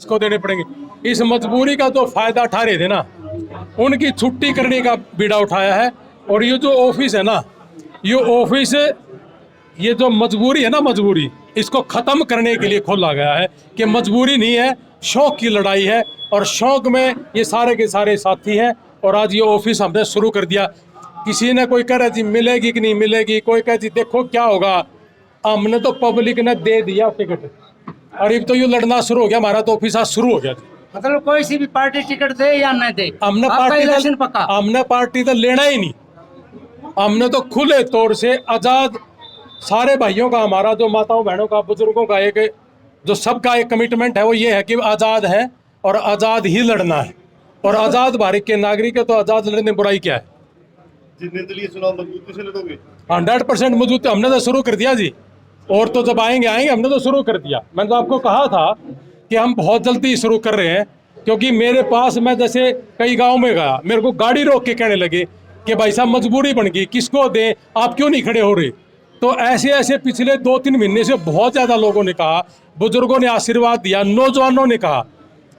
किसको देने पड़ेंगे। इस मजबूरी का तो फायदा उठा रहे थे ना, उनकी छुट्टी करने का बीड़ा उठाया है। और ये जो ऑफिस है ना, ये ऑफिस, ये जो मजबूरी है ना, मजबूरी इसको खत्म करने के लिए खोला गया है कि मजबूरी नहीं है, शौक की लड़ाई है। और शौक में ये सारे के सारे साथी हैं। और आज ये ऑफिस हमने शुरू कर दिया। किसी ने कोई कह रहा जी मिलेगी कि नहीं मिलेगी, कोई कह जी देखो क्या होगा। हमने तो पब्लिक ने दे दिया टिकट, और अब तो ये लड़ना शुरू हो गया, हमारा तो ऑफिस आज शुरू हो गया। मतलब कोई सी भी पार्टी टिकट दे या न दे, हमने पार्टी तो लेना ही नहीं। हमने तो खुले तौर से आजाद सारे भाइयों का, हमारा जो माताओं बहनों का, बुजुर्गों का एक जो सबका एक कमिटमेंट है, वो ये है कि आजाद है और आजाद ही लड़ना है। और आजाद भारत के नागरिक है तो आजाद लड़ने बुराई क्या है। निर्दलीय चुनाव मजबूती से लड़ोगे? 100% मजबूती हमने तो शुरू कर दिया जी। और तो जब आएंगे हमने तो शुरू कर दिया। मैंने तो आपको कहा था कि हम बहुत जल्दी शुरू कर रहे हैं, क्योंकि मेरे पास, मैं जैसे कई गांव में गया, मेरे को गाड़ी रोक के कहने लगे कि भाई साहब मजबूरी बन गई, किसको दें, आप क्यों नहीं खड़े हो रहे। तो ऐसे ऐसे पिछले 2-3 महीने से बहुत ज़्यादा लोगों ने कहा, बुजुर्गों ने आशीर्वाद दिया, नौजवानों ने कहा।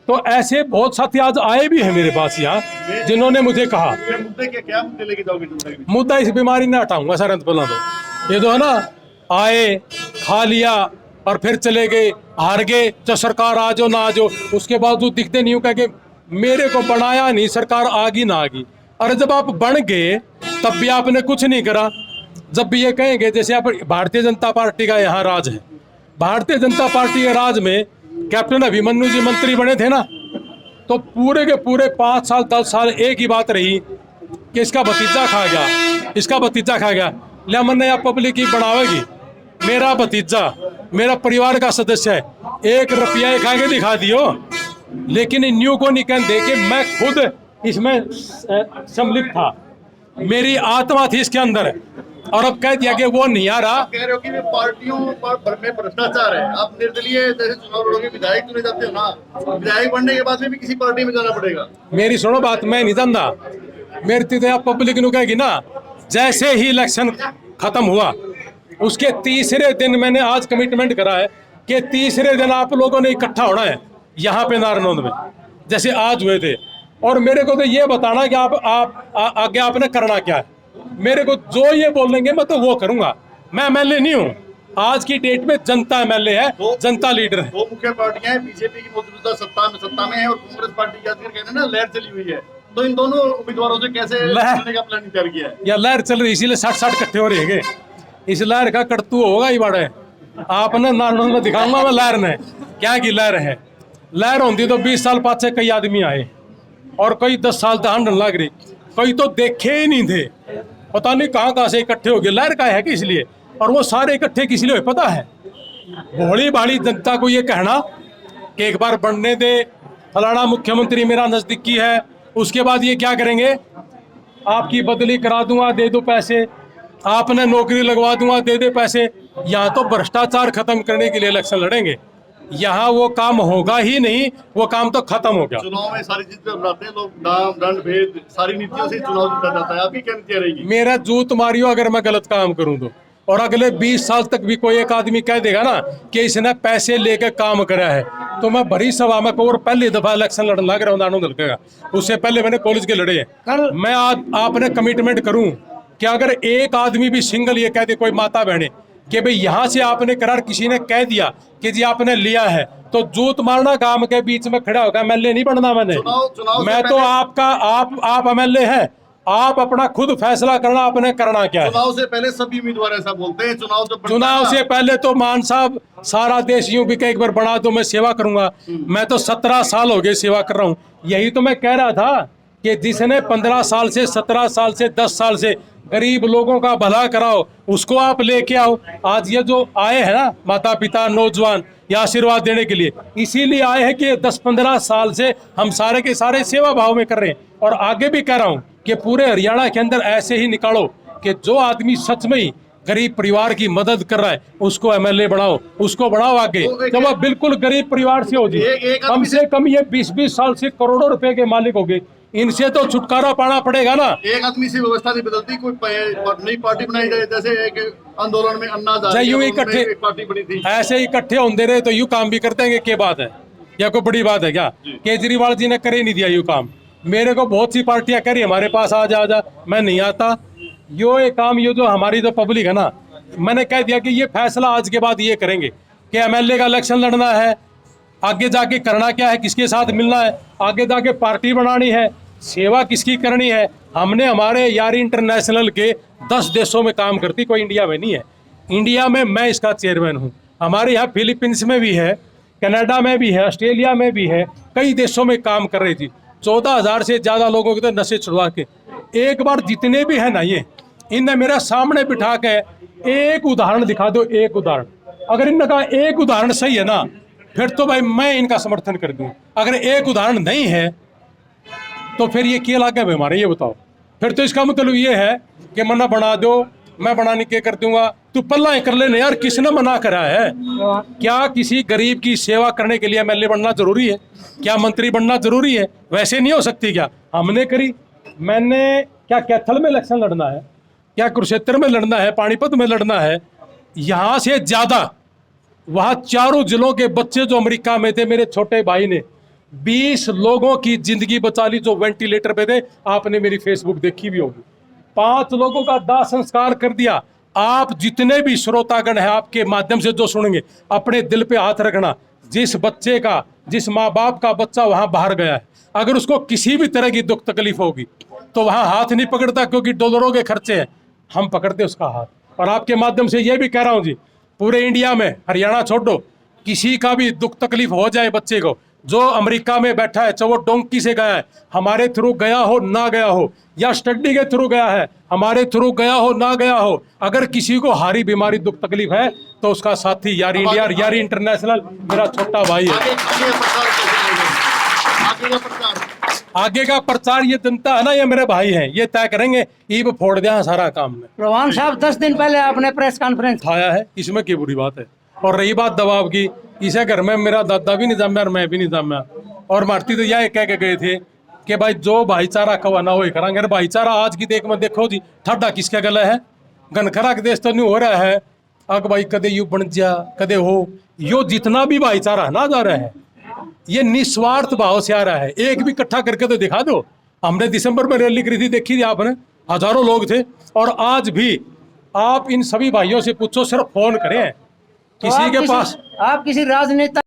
तो ऐसे बहुत साथी आज आए भी हैं मेरे पास यहाँ, जिन्होंने मुझे कहा क्या मुद्दे लेके जाओगे? मुद्दा इस बीमारी ना हटाऊंगा सर। अंत बोला तो ये जो है ना, आए खा लिया और फिर चले गए, हार गए, जो सरकार आ जाओ ना आ जाओ, उसके बावजूद दिखते नहीं हो, कह के मेरे को बनाया नहीं, सरकार आ गई ना आ गई। अरे जब आप बन गए तब भी आपने कुछ नहीं करा। जब भी ये कहेंगे, जैसे आप भारतीय जनता पार्टी का यहाँ राज है, भारतीय जनता पार्टी के राज में कैप्टन अभिमन्यु जी मंत्री बने थे ना, तो पूरे के पूरे 5 साल 10 साल एक ही बात रही कि इसका भतीजा खा गया, इसका भतीजा खा गया। ले मैंने आप पब्लिक की बनावेगी, मेरा भतीजा मेरा परिवार का सदस्य है, 1 रुपया खा के दिखा दियो। लेकिन इन न्यू को नहीं कह दे कि मैं खुद इसमें सम्मिलित था, मेरी आत्मा थी इसके अंदर, और अब कह दिया कि वो नहीं आ रहा। कह रहे हो कि पार्टियों पर में भ्रष्टाचार है। आप निर्दलीय जैसे चुनाव लड़ोगे, विधायक चुने जाते हो ना, विधायक बनने के बाद में भी किसी पार्टी में जाना पड़ेगा। मेरी सुनो बात, मैं नहीं जानता, मेरी तो पब्लिक नु कहेगी ना। जैसे ही इलेक्शन खत्म हुआ उसके तीसरे दिन मैंने आज कमिटमेंट करा है कि तीसरे दिन आप लोगों ने इकट्ठा होना है यहाँ पे नारनौंद में, जैसे आज हुए थे। और मेरे को तो ये बताना कि आगे आपने करना क्या है। मेरे को जो ये बोलेंगे मैं तो वो करूंगा। मैं एमएलए नहीं हूँ, आज की डेट में जनता एमएलए है, जनता लीडर है। 2 मुख्य पार्टियां हैं, बीजेपी की मौजूदा सत्ता में है और कांग्रेस पार्टी की आजकल कहते हैं ना लहर चली हुई है। तो इन दोनों उम्मीदवारों से कैसे लड़ने का प्लान तैयार किया है? या लहर चल रही, इसीलिए 60 इकट्ठे हो रहे हैं। इस लहर का कटतू होगा ही बड़े, आपने नारनौंद में दिखाऊंगा मैं लहर ने क्या की लहर है। लहर होती तो 20 साल पाछे कई आदमी आए, और कई 10 साल तक हंडन लग रही, कई तो देखे ही नहीं थे, पता नहीं कहाँ से इकट्ठे हो गए। लहर का है किस लिए, और वो सारे इकट्ठे किस लिए पता है। भोली भाली जनता को ये कहना कि एक बार बनने दे, फलाना मुख्यमंत्री मेरा नजदीकी है, उसके बाद ये क्या करेंगे, आपकी बदली करा दूंगा, दे दो पैसे, आपने नौकरी लगवा दूंगा, दे दे पैसे। यहाँ तो भ्रष्टाचार खत्म करने के लिए इलेक्शन लड़ेंगे, यहाँ वो काम होगा ही नहीं, वो काम तो खत्म हो गया। चुनाव में सारी चीजें अपनाते हैं लोग, दाम दंड भेद सारी नीतियों से चुनाव जीता जाता है। आपकी क्या नीतियां रहेगी? मेरा जूत मारियो अगर मैं गलत काम करूं तो, और अगले 20 साल तक भी कोई एक आदमी कह देगा ना कि इसने पैसे लेके काम करा है, तो मैं भरी सभा में और पहली दफा इलेक्शन लड़ने लग रहा हूँ नानू दलकेगा। उससे पहले मैंने कॉलेज के लड़े हैं। मैं आपने कमिटमेंट करूं कि अगर एक आदमी भी सिंगल ये कह दे, कोई माता बहने कि भाई यहाँ से आपने करार, किसी ने कह दिया कि जी आपने लिया है, तो जूत मारना काम के बीच में खड़ा होगा। एमएलए नहीं बनना मैंने, मैं तो आपका आप एमएलए हैं, आप अपना खुद फैसला करना आपने करना क्या है। चुनाव से पहले सभी उम्मीदवार ऐसा बोलते हैं, चुनाव से पहले तो मान साहब सारा देश यूं भी एक बार बना दो मैं सेवा करूंगा। मैं तो 17 साल हो गए सेवा कर रहा हूँ। यही तो मैं कह रहा था कि जिसने 15 साल से 17 साल से 10 साल से गरीब लोगों का भला कराओ, उसको आप लेके आओ। आज ये जो आए हैं ना माता पिता नौजवान, ये आशीर्वाद देने के लिए इसीलिए आए हैं कि 10-15 साल से हम सारे के सारे सेवा भाव में कर रहे हैं। और आगे भी कह रहा हूँ कि पूरे हरियाणा के अंदर ऐसे ही निकालो कि जो आदमी सच में ही गरीब परिवार की मदद कर रहा है उसको एमएलए बनाओ, उसको बढ़ाओ आगे, तो वह बिल्कुल गरीब परिवार से हो जाए। कम से कम ये 20-20 साल से करोड़ों रुपए के मालिक हो गए, इनसे तो छुटकारा पाना पड़ेगा ना। एक आदमी से व्यवस्था नहीं बदलती, कोई नई पार्टी बनाई जाए। जैसे एक आंदोलन में अन्ना यूं इकट्ठे पार्टी बनी थी, ऐसे इकट्ठे होते रहे तो यूं काम भी करते हैं। क्या बात है, या कोई बड़ी बात है क्या? केजरीवाल जी ने कर ही नहीं दिया ये काम। मेरे को बहुत सी पार्टियां करी हमारे पास आ जा, मैं नहीं आता। यो ये काम, ये जो हमारी जो पब्लिक है ना, मैंने कह दिया कि ये फैसला आज के बाद ये करेंगे कि एमएलए का इलेक्शन लड़ना है, आगे जाके करना क्या है, किसके साथ मिलना है, आगे जाके पार्टी बनानी है, सेवा किसकी करनी है। हमने हमारे यार इंटरनेशनल के 10 देशों में काम करती, कोई इंडिया में नहीं है। इंडिया में मैं इसका चेयरमैन हूँ। हमारे यहाँ फिलीपींस में भी है, कनाडा में भी है, ऑस्ट्रेलिया में भी है, कई देशों में काम कर रही थी। 14,000 से ज़्यादा लोगों के तो नशे छुड़वा के, एक बार जितने भी है ना ये, इनने मेरे सामने बिठा के एक उदाहरण दिखा दो, एक उदाहरण। अगर इनका एक उदाहरण सही है ना, फिर तो भाई मैं इनका समर्थन कर दूं। अगर एक उदाहरण नहीं है तो फिर ये क्या लागे भाई हमारे, ये बताओ। फिर तो इसका मतलब ये है कि मना बना दो, मैं बनाने के कर दूंगा। तू पल्ला ही कर लेना यार, किसने मना करा है? क्या किसी गरीब की सेवा करने के लिए एमएलए बनना जरूरी है? क्या मंत्री बनना जरूरी है? वैसे नहीं हो सकती क्या? हमने करी। मैंने क्या कैथल में इलेक्शन लड़ना है, क्या कुरुक्षेत्र में लड़ना है, पानीपत में लड़ना है, यहाँ से ज्यादा वहाँ चारों जिलों के बच्चे जो अमेरिका में थे, मेरे छोटे भाई ने 20 लोगों की जिंदगी बचा ली जो वेंटिलेटर पे थे। आपने मेरी फेसबुक देखी भी होगी। 5 लोगों का दाह संस्कार कर दिया। आप जितने भी श्रोतागण हैं, आपके माध्यम से जो सुनेंगे, अपने दिल पे हाथ रखना। जिस बच्चे का, जिस माँ बाप का बच्चा वहां बाहर गया है, अगर उसको किसी भी तरह की दुख तकलीफ होगी तो वहां हाथ नहीं पकड़ता, क्योंकि डॉलरों के खर्चे हैं। हम पकड़ते उसका हाथ। और आपके माध्यम से ये भी कह रहा हूं जी, पूरे इंडिया में, हरियाणा छोड़ो, किसी का भी दुख तकलीफ हो जाए बच्चे को, जो अमेरिका में बैठा है, चाहे वो डोंकी से गया है, हमारे थ्रू गया हो ना गया हो, या स्टडी के थ्रू गया है, हमारे थ्रू गया हो ना गया हो, अगर किसी को हारी बीमारी दुख तकलीफ है तो उसका साथी यार इंडिया, यार इंटरनेशनल मेरा छोटा भाई है। आगे का प्रचार ये जनता है ना, ये मेरे भाई हैं, ये तय करेंगे। ईब फोड़ दिया सारा काम में। प्रधान साहब 10 दिन पहले आपने प्रेस कॉन्फ्रेंस उठाया है, इसमें क्या बुरी बात है? और रही बात दबाव की, इसे घर में मेरा दादा भी नहीं जम्या और मैं भी नहीं जम्या। और मारती तो यह कह के गए थे कि भाई जो भाईचारा कवा ना हो करेंगे। भाईचारा आज की देख में देखो जी, ठाडा किसके गला है? गनखरा के देश तो नहीं हो रहा है। अग भाई कदे यू बन जा, कदे हो, यो जितना भी भाईचारा है ना जा रहा है, ये निस्वार्थ भाव से आ रहा है। एक भी इकट्ठा करके तो दिखा दो। हमने दिसंबर में रैली करी थी, देखी थी आपने, हजारों लोग थे। और आज भी आप इन सभी भाइयों से पूछो, सिर्फ फोन करें, किसी के पास आप किसी राजनेता